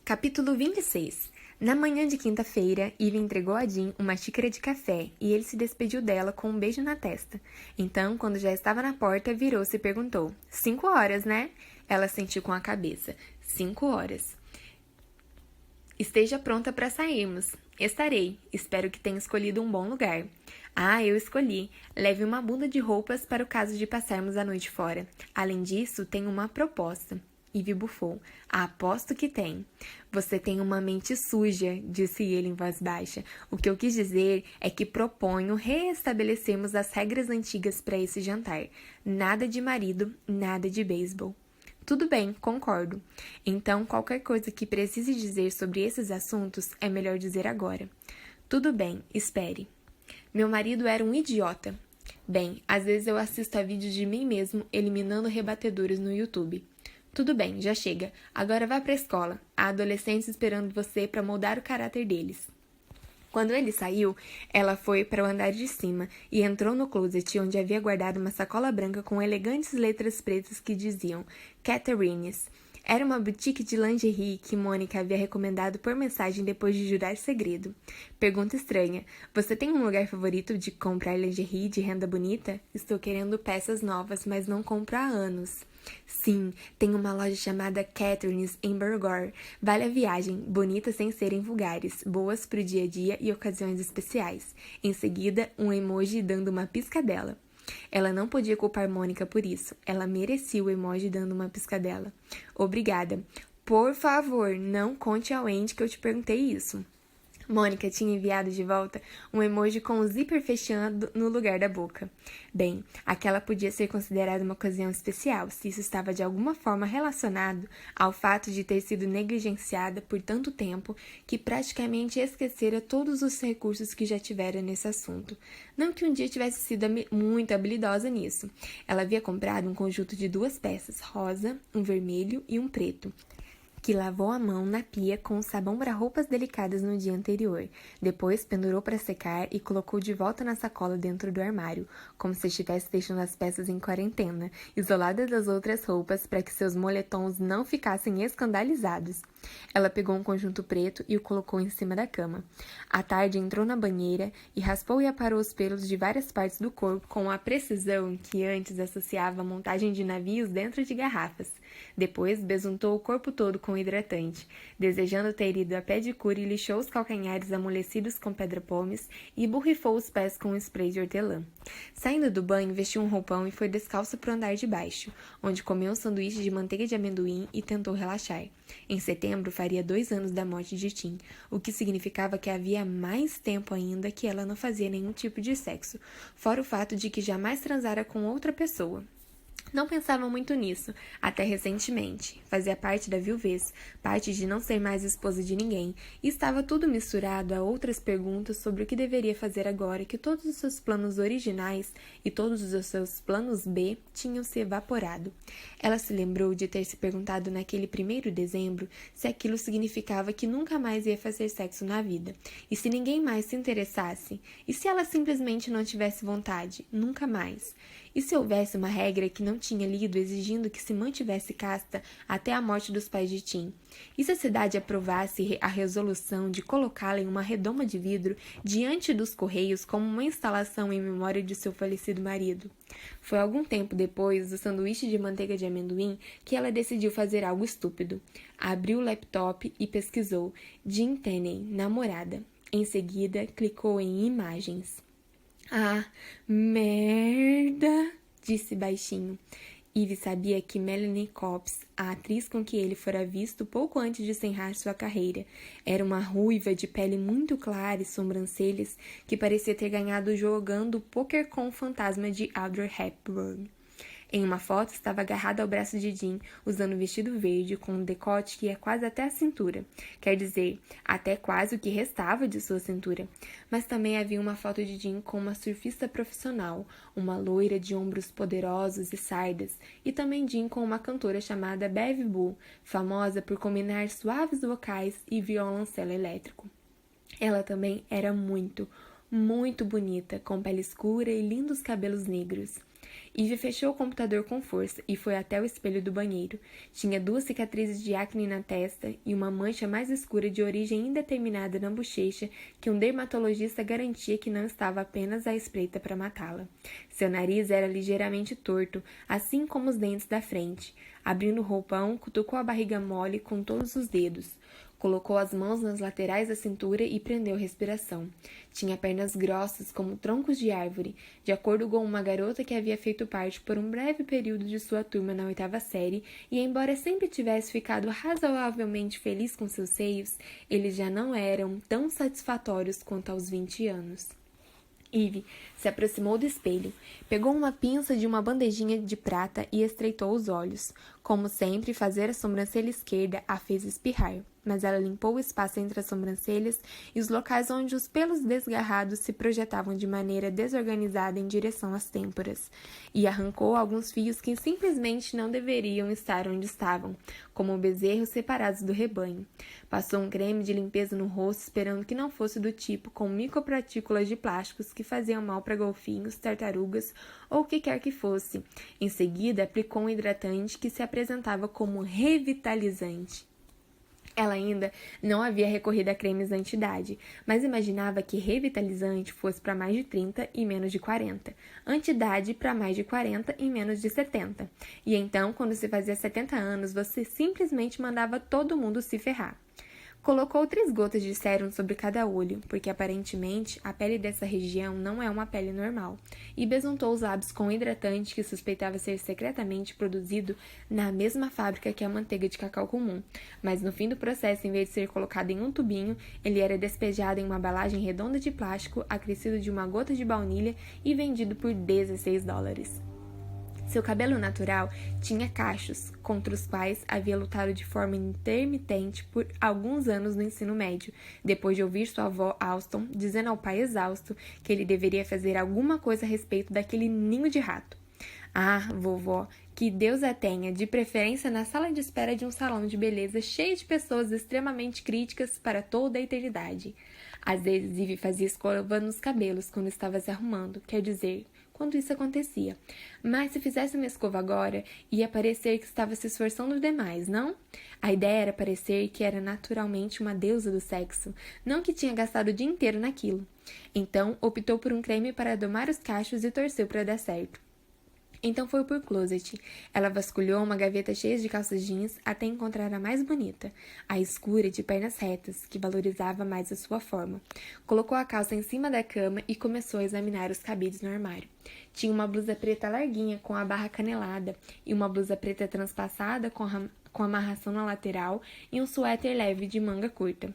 Capítulo 26. Na manhã de quinta-feira, Eve entregou a Jean uma xícara de café e ele se despediu dela com um beijo na testa. Então, quando já estava na porta, virou-se e perguntou: 5 horas, né? Ela sentiu com a cabeça: 5 horas. Esteja pronta para sairmos. Estarei. Espero que tenha escolhido um bom lugar. Ah, eu escolhi. Leve uma bunda de roupas para o caso de passarmos a noite fora. Além disso, tenho uma proposta. Eve bufou. Aposto que tem. Você tem uma mente suja, disse ele em voz baixa. O que eu quis dizer é que proponho reestabelecermos as regras antigas para esse jantar. Nada de marido, nada de beisebol. Tudo bem, concordo. Então, qualquer coisa que precise dizer sobre esses assuntos é melhor dizer agora. Tudo bem, espere. Meu marido era um idiota. Bem, às vezes eu assisto a vídeos de mim mesmo eliminando rebatedores no YouTube. Tudo bem, já chega. Agora vá para a escola. Há adolescentes esperando você para moldar o caráter deles. Quando ele saiu, ela foi para o andar de cima e entrou no closet onde havia guardado uma sacola branca com elegantes letras pretas que diziam Catherine's. Era uma boutique de lingerie que Mônica havia recomendado por mensagem depois de jurar segredo. Pergunta estranha. Você tem um lugar favorito de comprar lingerie de renda bonita? Estou querendo peças novas, mas não compro há anos. Sim, tem uma loja chamada Catherine's em Bangor. Vale a viagem, bonita sem serem vulgares, boas pro dia a dia e ocasiões especiais. Em seguida, um emoji dando uma piscadela. Ela não podia culpar Mônica por isso. Ela merecia o emoji dando uma piscadela. Obrigada. Por favor, não conte ao Andy que eu te perguntei isso. Mônica tinha enviado de volta um emoji com o zíper fechando no lugar da boca. Bem, aquela podia ser considerada uma ocasião especial, se isso estava de alguma forma relacionado ao fato de ter sido negligenciada por tanto tempo que praticamente esquecera todos os recursos que já tivera nesse assunto. Não que um dia tivesse sido muito habilidosa nisso. Ela havia comprado um conjunto de 2 peças, rosa, um vermelho e um preto, que lavou a mão na pia com sabão para roupas delicadas no dia anterior. Depois pendurou para secar e colocou de volta na sacola dentro do armário, como se estivesse deixando as peças em quarentena, isoladas das outras roupas para que seus moletons não ficassem escandalizados. Ela pegou um conjunto preto e o colocou em cima da cama. À tarde entrou na banheira e raspou e aparou os pelos de várias partes do corpo com a precisão que antes associava a montagem de navios dentro de garrafas. Depois besuntou o corpo todo com hidratante, desejando ter ido a pé de cura e lixou os calcanhares amolecidos com pedra-pomes e borrifou os pés com um spray de hortelã. Saindo do banho, vestiu um roupão e foi descalço para o andar de baixo, onde comeu um sanduíche de manteiga de amendoim e tentou relaxar. Em setembro, faria 2 anos da morte de Tim, o que significava que havia mais tempo ainda que ela não fazia nenhum tipo de sexo, fora o fato de que jamais transara com outra pessoa. Não pensava muito nisso, até recentemente. Fazia parte da viuvez, parte de não ser mais esposa de ninguém, e estava tudo misturado a outras perguntas sobre o que deveria fazer agora que todos os seus planos originais e todos os seus planos B tinham se evaporado. Ela se lembrou de ter se perguntado naquele 1º de dezembro se aquilo significava que nunca mais ia fazer sexo na vida, e se ninguém mais se interessasse, e se ela simplesmente não tivesse vontade, nunca mais. E se houvesse uma regra que não tinha lido exigindo que se mantivesse casta até a morte dos pais de Tim? E se a cidade aprovasse a resolução de colocá-la em uma redoma de vidro diante dos correios como uma instalação em memória de seu falecido marido? Foi algum tempo depois do sanduíche de manteiga de amendoim que ela decidiu fazer algo estúpido. Abriu o laptop e pesquisou Jean Tenney, namorada. Em seguida, clicou em imagens. Ah, merda, disse baixinho. Eve sabia que Melanie Copps, a atriz com que ele fora visto pouco antes de encerrar sua carreira, era uma ruiva de pele muito clara e sobrancelhas que parecia ter ganhado jogando poker com o fantasma de Audrey Hepburn. Em uma foto, estava agarrada ao braço de Jean, usando um vestido verde com um decote que ia quase até a cintura. Quer dizer, até quase o que restava de sua cintura. Mas também havia uma foto de Jean com uma surfista profissional, uma loira de ombros poderosos e sardas, e também Jean com uma cantora chamada Bev Bull, famosa por combinar suaves vocais e violoncelo elétrico. Ela também era muito, muito bonita, com pele escura e lindos cabelos negros. Ivy fechou o computador com força e foi até o espelho do banheiro. Tinha 2 cicatrizes de acne na testa e uma mancha mais escura de origem indeterminada na bochecha que um dermatologista garantia que não estava apenas à espreita para matá-la. Seu nariz era ligeiramente torto, assim como os dentes da frente. Abrindo o roupão, cutucou a barriga mole com todos os dedos. Colocou as mãos nas laterais da cintura e prendeu a respiração. Tinha pernas grossas como troncos de árvore, de acordo com uma garota que havia feito parte por um breve período de sua turma na 8ª série, e embora sempre tivesse ficado razoavelmente feliz com seus seios, eles já não eram tão satisfatórios quanto aos 20 anos. Ivy se aproximou do espelho, pegou uma pinça de uma bandejinha de prata e estreitou os olhos. Como sempre, fazer a sobrancelha esquerda a fez espirrar, mas ela limpou o espaço entre as sobrancelhas e os locais onde os pelos desgarrados se projetavam de maneira desorganizada em direção às têmporas, e arrancou alguns fios que simplesmente não deveriam estar onde estavam, como bezerros separados do rebanho. Passou um creme de limpeza no rosto, esperando que não fosse do tipo com micropartículas de plásticos que faziam mal para golfinhos, tartarugas ou o que quer que fosse. Em seguida, aplicou um hidratante que se apresentava como revitalizante. Ela ainda não havia recorrido a cremes anti-idade, mas imaginava que revitalizante fosse para mais de 30 e menos de 40, anti-idade para mais de 40 e menos de 70. E então, quando se fazia 70 anos, você simplesmente mandava todo mundo se ferrar. Colocou 3 gotas de sérum sobre cada olho, porque aparentemente a pele dessa região não é uma pele normal, e besuntou os lábios com um hidratante que suspeitava ser secretamente produzido na mesma fábrica que a manteiga de cacau comum, mas no fim do processo, em vez de ser colocado em um tubinho, ele era despejado em uma embalagem redonda de plástico acrescido de uma gota de baunilha e vendido por $16. Seu cabelo natural tinha cachos, contra os quais havia lutado de forma intermitente por alguns anos no ensino médio, depois de ouvir sua avó Alston dizendo ao pai exausto que ele deveria fazer alguma coisa a respeito daquele ninho de rato. Ah, vovó, que Deus a tenha, de preferência na sala de espera de um salão de beleza cheio de pessoas extremamente críticas para toda a eternidade. Às vezes, Ivy fazia escova nos cabelos quando estava se arrumando, quer dizer, quando isso acontecia. Mas se fizesse uma escova agora, ia parecer que estava se esforçando demais, não? A ideia era parecer que era naturalmente uma deusa do sexo, não que tinha gastado o dia inteiro naquilo. Então, optou por um creme para domar os cachos e torceu para dar certo. Então foi por closet. Ela vasculhou uma gaveta cheia de calças jeans até encontrar a mais bonita, a escura de pernas retas, que valorizava mais a sua forma. Colocou a calça em cima da cama e começou a examinar os cabides no armário. Tinha uma blusa preta larguinha com a barra canelada e uma blusa preta transpassada com amarração na lateral e um suéter leve de manga curta.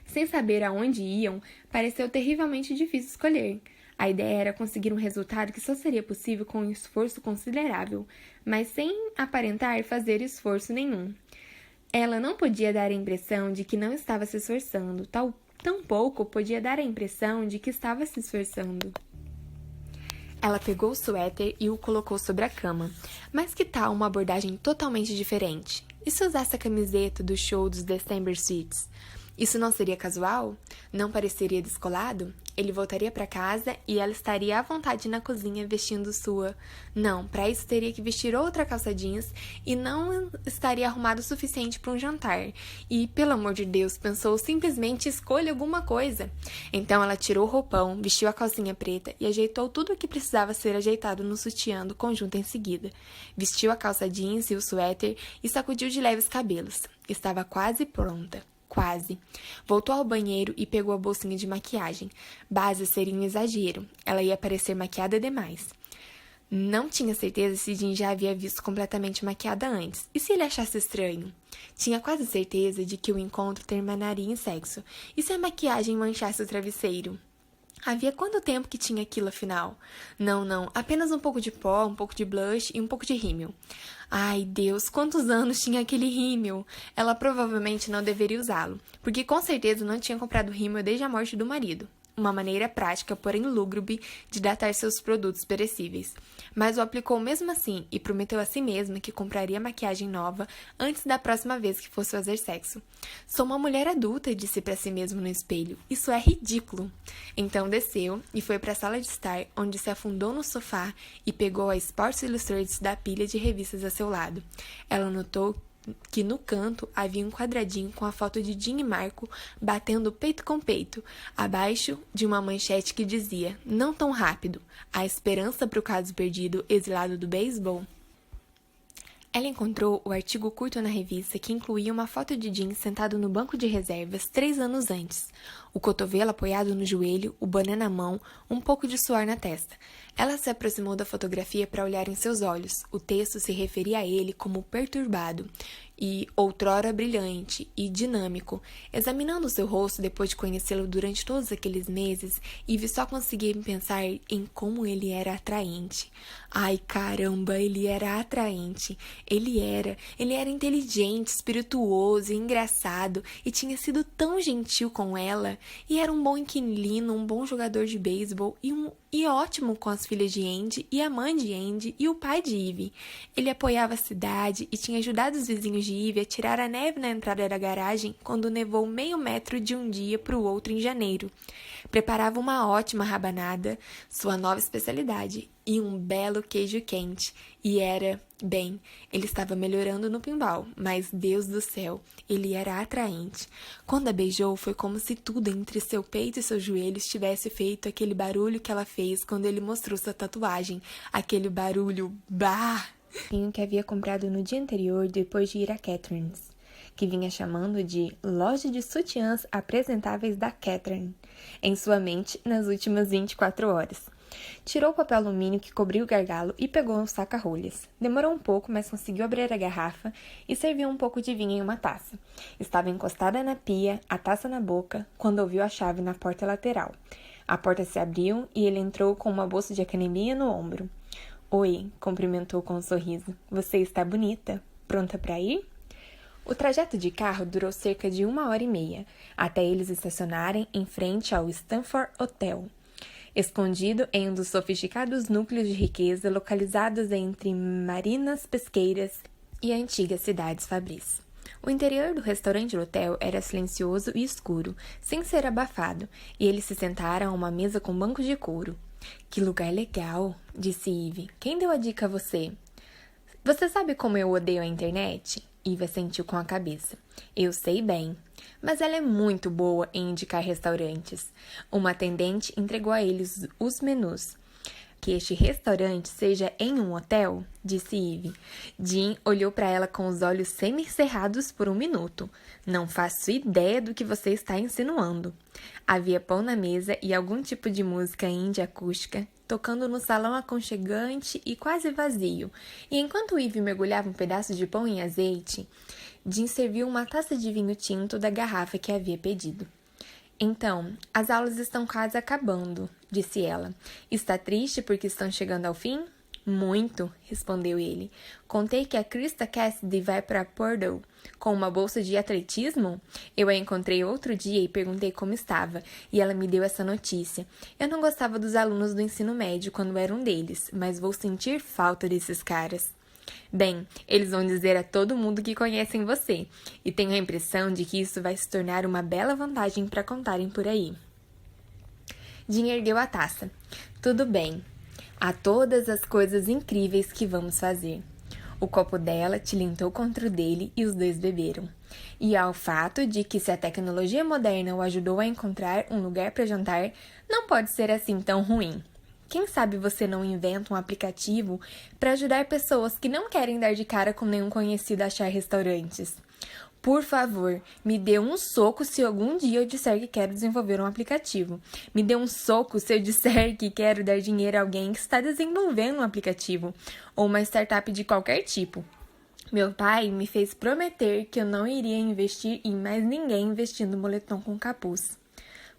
Sem saber aonde iam, pareceu terrivelmente difícil escolher. A ideia era conseguir um resultado que só seria possível com um esforço considerável, mas sem aparentar fazer esforço nenhum. Ela não podia dar a impressão de que não estava se esforçando, tampouco podia dar a impressão de que estava se esforçando. Ela pegou o suéter e o colocou sobre a cama. Mas que tal uma abordagem totalmente diferente? E se usasse a camiseta do show dos December Sweets? Isso não seria casual? Não pareceria descolado? Ele voltaria para casa e ela estaria à vontade na cozinha vestindo sua... Não, para isso teria que vestir outra calça jeans e não estaria arrumado o suficiente para um jantar. E, pelo amor de Deus, pensou simplesmente escolha alguma coisa. Então ela tirou o roupão, vestiu a calcinha preta e ajeitou tudo o que precisava ser ajeitado no sutiã do conjunto em seguida. Vestiu a calça jeans e o suéter e sacudiu de leve os cabelos. Estava quase pronta. Quase. Voltou ao banheiro e pegou a bolsinha de maquiagem. Base seria um exagero. Ela ia parecer maquiada demais. Não tinha certeza se Jim já havia visto completamente maquiada antes. E se ele achasse estranho? Tinha quase certeza de que o encontro terminaria em sexo. E se a maquiagem manchasse o travesseiro? Havia quanto tempo que tinha aquilo, afinal? Não, apenas um pouco de pó, um pouco de blush e um pouco de rímel. Ai, Deus, quantos anos tinha aquele rímel? Ela provavelmente não deveria usá-lo, porque com certeza não tinha comprado rímel desde a morte do marido. uma maneira prática, porém lúgubre, de datar seus produtos perecíveis. Mas o aplicou mesmo assim e prometeu a si mesma que compraria maquiagem nova antes da próxima vez que fosse fazer sexo. Sou uma mulher adulta, disse para si mesmo no espelho. Isso é ridículo. Então desceu e foi para a sala de estar, onde se afundou no sofá e pegou a Sports Illustrated da pilha de revistas a seu lado. Ela notou que no canto havia um quadradinho com a foto de Jean e Marco batendo peito com peito, abaixo de uma manchete que dizia: "Não tão rápido, a esperança para o caso perdido, exilado do beisebol". Ela encontrou o artigo curto na revista que incluía uma foto de Jim sentado no banco de reservas 3 anos antes, o cotovelo apoiado no joelho, o boné na mão, um pouco de suor na testa. Ela se aproximou da fotografia para olhar em seus olhos. O texto se referia a ele como perturbado e outrora brilhante e dinâmico. Examinando seu rosto depois de conhecê-lo durante todos aqueles meses, Ivy só conseguia pensar em como ele era atraente. Ai, caramba, ele era atraente. Ele era inteligente, espirituoso e engraçado e tinha sido tão gentil com ela. E era um bom inquilino, um bom jogador de beisebol e ótimo com as filhas de Andy e a mãe de Andy e o pai de Ivy. Ele apoiava a cidade e tinha ajudado os vizinhos de Ivy a tirar a neve na entrada da garagem quando nevou meio metro de um dia para o outro em janeiro. Preparava uma ótima rabanada, sua nova especialidade, e um belo queijo quente. E bem, ele estava melhorando no pinball, mas Deus do céu, ele era atraente. Quando a beijou, foi como se tudo entre seu peito e seus joelhos tivesse feito aquele barulho que ela fez quando ele mostrou sua tatuagem. Aquele barulho, bah! Que havia comprado no dia anterior depois de ir a Catherine's, que vinha chamando de loja de sutiãs apresentáveis da Catherine, em sua mente nas últimas 24 horas. Tirou o papel alumínio que cobria o gargalo e pegou um saca-rolhas. Demorou um pouco, mas conseguiu abrir a garrafa e serviu um pouco de vinho em uma taça. Estava encostada na pia, a taça na boca, quando ouviu a chave na porta lateral. A porta se abriu e ele entrou com uma bolsa de academia no ombro. "Oi", cumprimentou com um sorriso. "Você está bonita. Pronta para ir?" O trajeto de carro durou cerca de 1h30, até eles estacionarem em frente ao Stanford Hotel, escondido em um dos sofisticados núcleos de riqueza localizados entre marinas pesqueiras e a antiga cidade Fabris. O interior do restaurante do hotel era silencioso e escuro, sem ser abafado, e eles se sentaram a uma mesa com bancos de couro. "Que lugar legal", disse Ivy. "Quem deu a dica a você?" "Você sabe como eu odeio a internet?" Ivy assentiu com a cabeça. "Eu sei bem, mas ela é muito boa em indicar restaurantes." Uma atendente entregou a eles os menus. "Que este restaurante seja em um hotel?" disse Ivy. Jean olhou para ela com os olhos semicerrados por um minuto. "Não faço ideia do que você está insinuando." Havia pão na mesa e algum tipo de música índia acústica, tocando no salão aconchegante e quase vazio. E enquanto Ivy mergulhava um pedaço de pão em azeite, Jean serviu uma taça de vinho tinto da garrafa que havia pedido. "Então, as aulas estão quase acabando", disse ela. "Está triste porque estão chegando ao fim?" "Muito", respondeu ele. "Contei que a Krista Cassidy vai para Purdue com uma bolsa de atletismo? Eu a encontrei outro dia e perguntei como estava, e ela me deu essa notícia. Eu não gostava dos alunos do ensino médio quando era um deles, mas vou sentir falta desses caras." "Bem, eles vão dizer a todo mundo que conhecem você, e tenho a impressão de que isso vai se tornar uma bela vantagem para contarem por aí." Jean ergueu a taça. "Tudo bem. Há todas as coisas incríveis que vamos fazer." O copo dela tilintou contra o dele e os dois beberam. "E ao fato de que se a tecnologia moderna o ajudou a encontrar um lugar para jantar, não pode ser assim tão ruim. Quem sabe você não inventa um aplicativo para ajudar pessoas que não querem dar de cara com nenhum conhecido a achar restaurantes? Por favor, me dê um soco se algum dia eu disser que quero desenvolver um aplicativo. Me dê um soco se eu disser que quero dar dinheiro a alguém que está desenvolvendo um aplicativo, ou uma startup de qualquer tipo. Meu pai me fez prometer que eu não iria investir em mais ninguém vestindo moletom com capuz."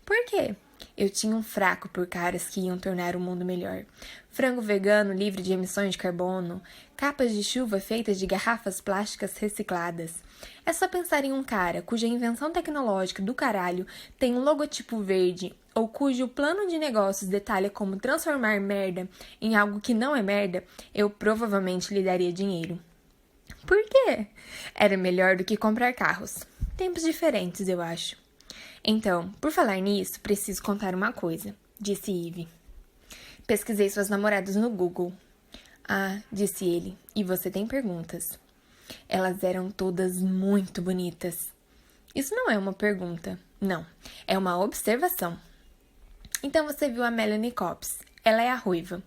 "Por quê?" Eu tinha um fraco por caras que iam tornar o mundo melhor. Frango vegano livre de emissões de carbono, capas de chuva feitas de garrafas plásticas recicladas. É só pensar em um cara cuja invenção tecnológica do caralho tem um logotipo verde ou cujo plano de negócios detalha como transformar merda em algo que não é merda, eu provavelmente lhe daria dinheiro. Por quê? Era melhor do que comprar carros. Tempos diferentes, eu acho. Então, por falar nisso, preciso contar uma coisa, disse Eve. Pesquisei suas namoradas no Google. Ah, disse ele, e você tem perguntas. Elas eram todas muito bonitas. Isso não é uma pergunta, não, é uma observação. Então você viu a Melanie Cops, ela é a ruiva.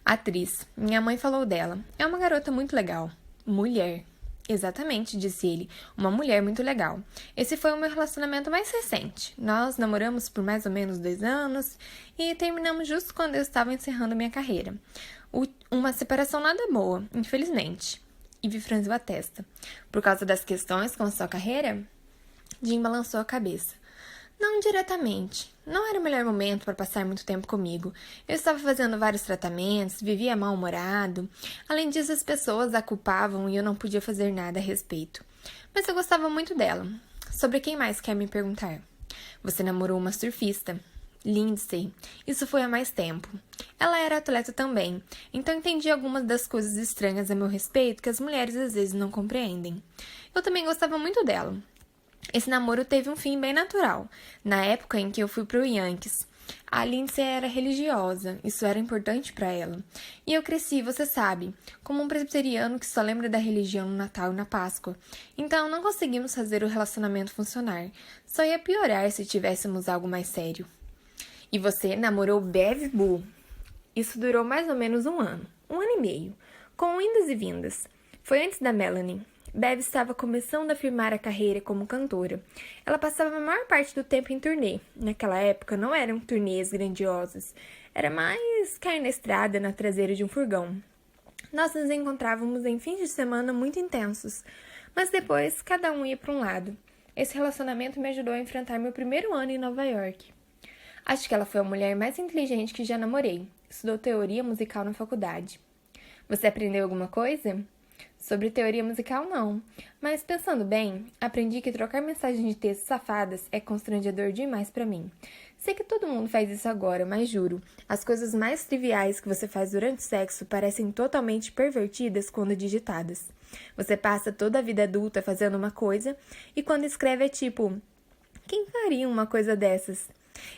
Atriz, minha mãe falou dela, é uma garota muito legal. Mulher. Exatamente, disse ele. Uma mulher muito legal. Esse foi o meu relacionamento mais recente. Nós namoramos por mais ou menos 2 anos e terminamos justo quando eu estava encerrando minha carreira. Uma separação nada boa, infelizmente. Ivy franziu a testa. Por causa das questões com a sua carreira? Jim balançou a cabeça. Não diretamente. Não era o melhor momento para passar muito tempo comigo. Eu estava fazendo vários tratamentos, vivia mal-humorado. Além disso, as pessoas a culpavam e eu não podia fazer nada a respeito. Mas eu gostava muito dela. Sobre quem mais quer me perguntar? Você namorou uma surfista. Lindsay. Isso foi há mais tempo. Ela era atleta também, então entendi algumas das coisas estranhas a meu respeito que as mulheres às vezes não compreendem. Eu também gostava muito dela. Esse namoro teve um fim bem natural, na época em que eu fui pro Yankees. A Lindsay era religiosa, isso era importante para ela. E eu cresci, você sabe, como um presbiteriano que só lembra da religião no Natal e na Páscoa. Então não conseguimos fazer o relacionamento funcionar. Só ia piorar se tivéssemos algo mais sério. E você namorou Bev Bull. Isso durou mais ou menos 1 ano, 1 ano e meio, com indas e vindas. Foi antes da Melanie. Bev estava começando a firmar a carreira como cantora. Ela passava a maior parte do tempo em turnê. Naquela época não eram turnês grandiosos. Era mais cair na estrada na traseira de um furgão. Nós nos encontrávamos em fins de semana muito intensos. Mas depois, cada um ia para um lado. Esse relacionamento me ajudou a enfrentar meu primeiro ano em Nova York. Acho que ela foi a mulher mais inteligente que já namorei. Estudou teoria musical na faculdade. Você aprendeu alguma coisa? Sobre teoria musical, não. Mas, pensando bem, aprendi que trocar mensagens de texto safadas é constrangedor demais pra mim. Sei que todo mundo faz isso agora, mas juro, as coisas mais triviais que você faz durante o sexo parecem totalmente pervertidas quando digitadas. Você passa toda a vida adulta fazendo uma coisa e quando escreve é tipo... Quem faria uma coisa dessas?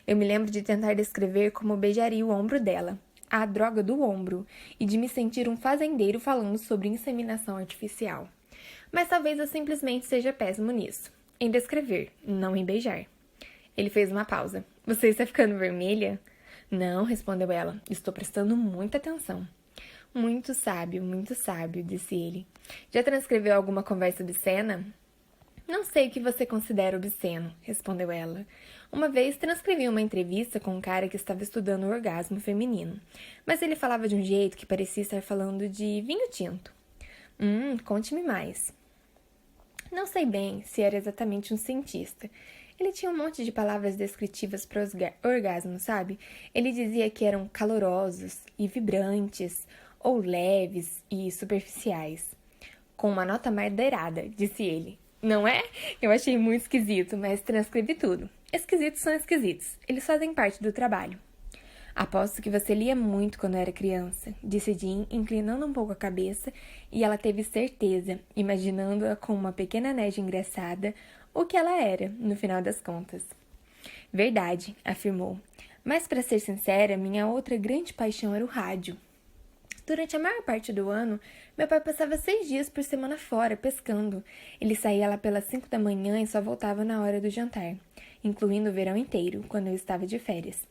Eu me lembro de tentar descrever como beijaria o ombro dela. A droga do ombro, e de me sentir um fazendeiro falando sobre inseminação artificial. Mas talvez eu simplesmente seja péssimo nisso. Em descrever, não em beijar. Ele fez uma pausa. Você está ficando vermelha? Não, respondeu ela. Estou prestando muita atenção. Muito sábio, disse ele. Já transcreveu alguma conversa obscena? Não sei o que você considera obsceno, respondeu ela. Uma vez transcrevi uma entrevista com um cara que estava estudando o orgasmo feminino, mas ele falava de um jeito que parecia estar falando de vinho tinto. Conte-me mais. Não sei bem se era exatamente um cientista. Ele tinha um monte de palavras descritivas para os orgasmos, sabe? Ele dizia que eram calorosos e vibrantes, ou leves e superficiais. Com uma nota madeirada, disse ele. Não é? Eu achei muito esquisito, mas transcrevi tudo. Esquisitos são esquisitos. Eles fazem parte do trabalho. Aposto que você lia muito quando era criança, disse Jean, inclinando um pouco a cabeça, e ela teve certeza, imaginando-a com uma pequena nerd engraçada, o que ela era, no final das contas. Verdade, afirmou. Mas, para ser sincera, minha outra grande paixão era o rádio. Durante a maior parte do ano, meu pai passava 6 dias por semana fora, pescando. Ele saía lá pelas 5 da manhã e só voltava na hora do jantar, incluindo o verão inteiro, quando eu estava de férias.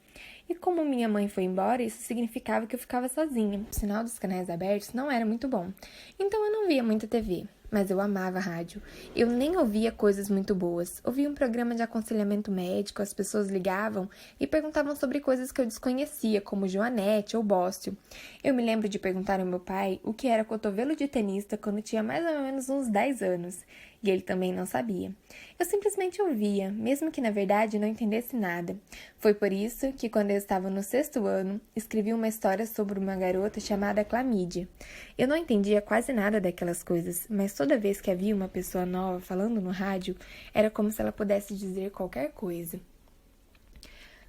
E como minha mãe foi embora, isso significava que eu ficava sozinha. O sinal dos canais abertos não era muito bom. Então eu não via muita TV. Mas eu amava rádio. Eu nem ouvia coisas muito boas. Ouvia um programa de aconselhamento médico, as pessoas ligavam e perguntavam sobre coisas que eu desconhecia, como Joanete ou Bóstio. Eu me lembro de perguntar ao meu pai o que era cotovelo de tenista quando tinha mais ou menos uns 10 anos. e ele também não sabia. Eu simplesmente ouvia, mesmo que na verdade não entendesse nada. Foi por isso que, quando eu estava no 6º ano, escrevi uma história sobre uma garota chamada Clamídia. Eu não entendia quase nada daquelas coisas, mas toda vez que havia uma pessoa nova falando no rádio, era como se ela pudesse dizer qualquer coisa.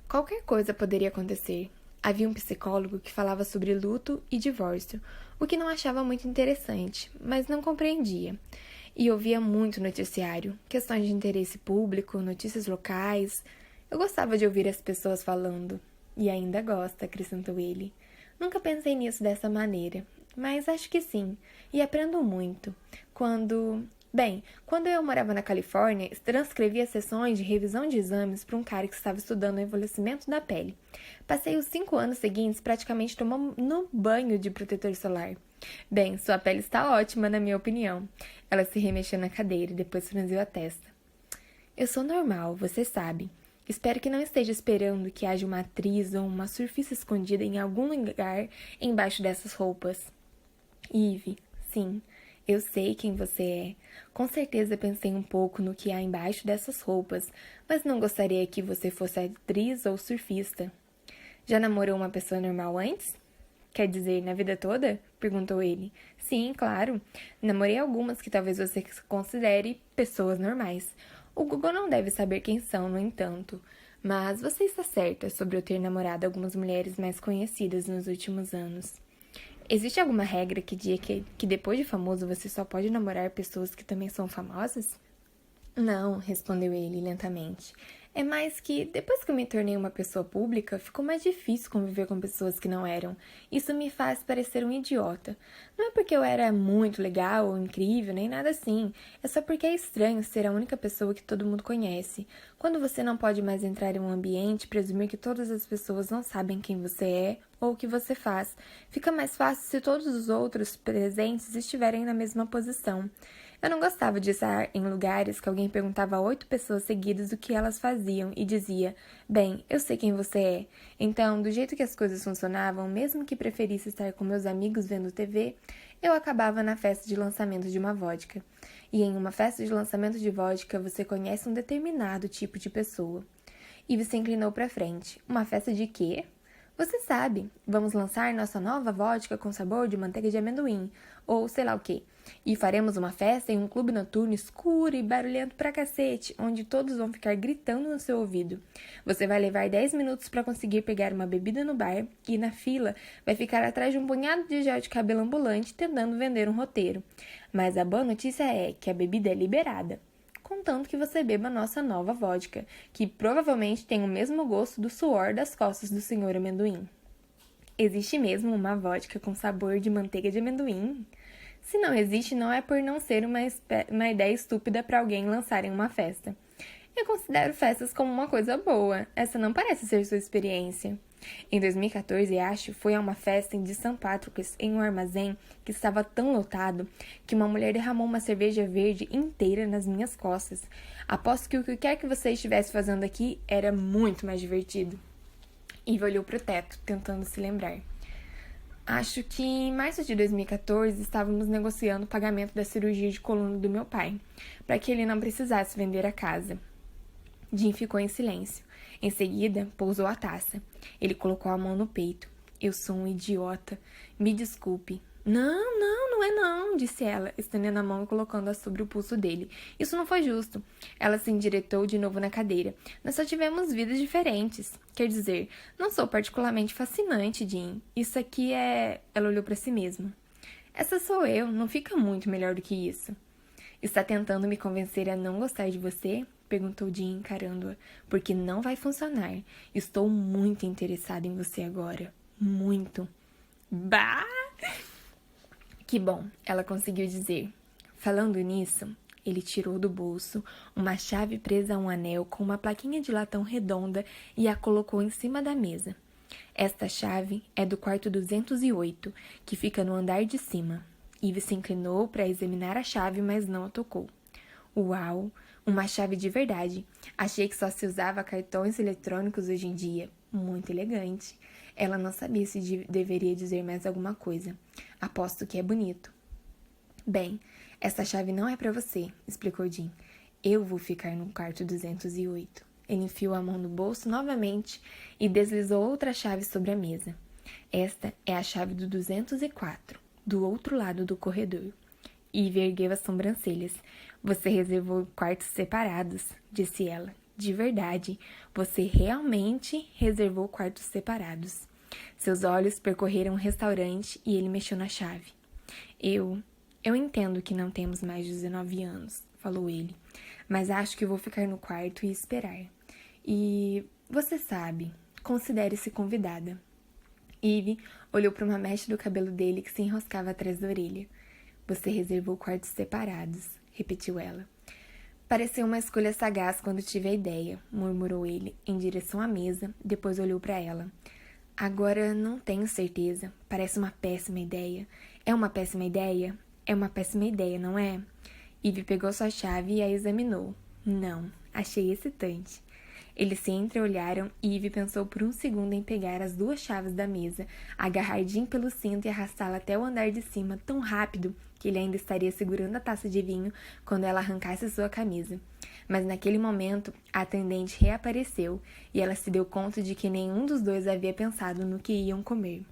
Qualquer coisa poderia acontecer. Havia um psicólogo que falava sobre luto e divórcio, o que não achava muito interessante, mas não compreendia. E ouvia muito noticiário, questões de interesse público, notícias locais. Eu gostava de ouvir as pessoas falando. E ainda gosto, acrescentou ele. Nunca pensei nisso dessa maneira, mas acho que sim, e aprendo muito. Quando eu morava na Califórnia, transcrevia sessões de revisão de exames para um cara que estava estudando o envelhecimento da pele. Passei os 5 anos seguintes praticamente tomando banho de protetor solar. Bem, sua pele está ótima, na minha opinião. Ela se remexeu na cadeira e depois franziu a testa. Eu sou normal, você sabe. Espero que não esteja esperando que haja uma atriz ou uma surfista escondida em algum lugar embaixo dessas roupas. Eve, sim, eu sei quem você é. Com certeza pensei um pouco no que há embaixo dessas roupas, mas não gostaria que você fosse atriz ou surfista. Já namorou uma pessoa normal antes? Quer dizer, na vida toda? Perguntou ele. Sim, claro. Namorei algumas que talvez você considere pessoas normais. O Google não deve saber quem são, no entanto. Mas você está certa sobre eu ter namorado algumas mulheres mais conhecidas nos últimos anos. Existe alguma regra que diga que depois de famoso você só pode namorar pessoas que também são famosas? Não, respondeu ele lentamente. É mais que, depois que eu me tornei uma pessoa pública, ficou mais difícil conviver com pessoas que não eram. Isso me faz parecer um idiota. Não é porque eu era muito legal ou incrível, nem nada assim. É só porque é estranho ser a única pessoa que todo mundo conhece. Quando você não pode mais entrar em um ambiente, presumir que todas as pessoas não sabem quem você é ou o que você faz. Fica mais fácil se todos os outros presentes estiverem na mesma posição. Eu não gostava de estar em lugares que alguém perguntava a 8 pessoas seguidas o que elas faziam e dizia: bem, eu sei quem você é. Então, do jeito que as coisas funcionavam, mesmo que preferisse estar com meus amigos vendo TV, eu acabava na festa de lançamento de uma vodka. E em uma festa de lançamento de vodka, você conhece um determinado tipo de pessoa. Eve se inclinou para frente. Uma festa de quê? Você sabe, vamos lançar nossa nova vodka com sabor de manteiga de amendoim, ou sei lá o quê. E faremos uma festa em um clube noturno escuro e barulhento pra cacete, onde todos vão ficar gritando no seu ouvido. Você vai levar 10 minutos para conseguir pegar uma bebida no bar e, na fila, vai ficar atrás de um punhado de gel de cabelo ambulante tentando vender um roteiro. Mas a boa notícia é que a bebida é liberada. Contanto que você beba nossa nova vodka, que provavelmente tem o mesmo gosto do suor das costas do Sr. Amendoim. Existe mesmo uma vodka com sabor de manteiga de amendoim? Se não existe, não é por não ser uma ideia estúpida para alguém lançar em uma festa. Eu considero festas como uma coisa boa. Essa não parece ser sua experiência. Em 2014, acho, fui a uma festa de St. Patrick's em um armazém que estava tão lotado que uma mulher derramou uma cerveja verde inteira nas minhas costas. Aposto que o que quer que você estivesse fazendo aqui era muito mais divertido. Eve olhou para o teto, tentando se lembrar. Acho que em março de 2014 estávamos negociando o pagamento da cirurgia de coluna do meu pai, para que ele não precisasse vender a casa. Jim ficou em silêncio. Em seguida, pousou a taça. Ele colocou a mão no peito. Eu sou um idiota. Me desculpe. Não é não, disse ela, estendendo a mão e colocando-a sobre o pulso dele. Isso não foi justo. Ela se endireitou de novo na cadeira. Nós só tivemos vidas diferentes. Quer dizer, não sou particularmente fascinante, Jim. Isso aqui é... Ela olhou para si mesma. Essa sou eu, não fica muito melhor do que isso. Está tentando me convencer a não gostar de você? Perguntou Jim, encarando-a. Porque não vai funcionar. Estou muito interessada em você agora. Muito. Bah! Que bom, ela conseguiu dizer. Falando nisso, ele tirou do bolso uma chave presa a um anel com uma plaquinha de latão redonda e a colocou em cima da mesa. Esta chave é do quarto 208, que fica no andar de cima. Eve se inclinou para examinar a chave, mas não a tocou. Uau! Uma chave de verdade. Achei que só se usava cartões eletrônicos hoje em dia. Muito elegante. Ela não sabia se deveria dizer mais alguma coisa. Aposto que é bonito. Bem, essa chave não é para você, explicou Jim. Eu vou ficar no quarto 208. Ele enfiou a mão no bolso novamente e deslizou outra chave sobre a mesa. Esta é a chave do 204, do outro lado do corredor. Ivy ergueu as sobrancelhas. Você reservou quartos separados, disse ela. De verdade, você realmente reservou quartos separados. Seus olhos percorreram o restaurante e ele mexeu na chave. Eu entendo que não temos mais de 19 anos, falou ele, mas acho que vou ficar no quarto e esperar. E, você sabe, considere-se convidada. Ivy olhou para uma mecha do cabelo dele que se enroscava atrás da orelha. Você reservou quartos separados, repetiu ela. Pareceu uma escolha sagaz quando tive a ideia, murmurou ele, em direção à mesa, depois olhou para ela. Agora não tenho certeza. Parece uma péssima ideia. É uma péssima ideia? É uma péssima ideia, não é? Ivy pegou sua chave e a examinou. Não, achei excitante. Eles se entreolharam e Ivy pensou por um segundo em pegar as duas chaves da mesa, agarrar Jim pelo cinto e arrastá-la até o andar de cima tão rápido que ele ainda estaria segurando a taça de vinho quando ela arrancasse sua camisa. Mas naquele momento, a atendente reapareceu e ela se deu conta de que nenhum dos dois havia pensado no que iam comer.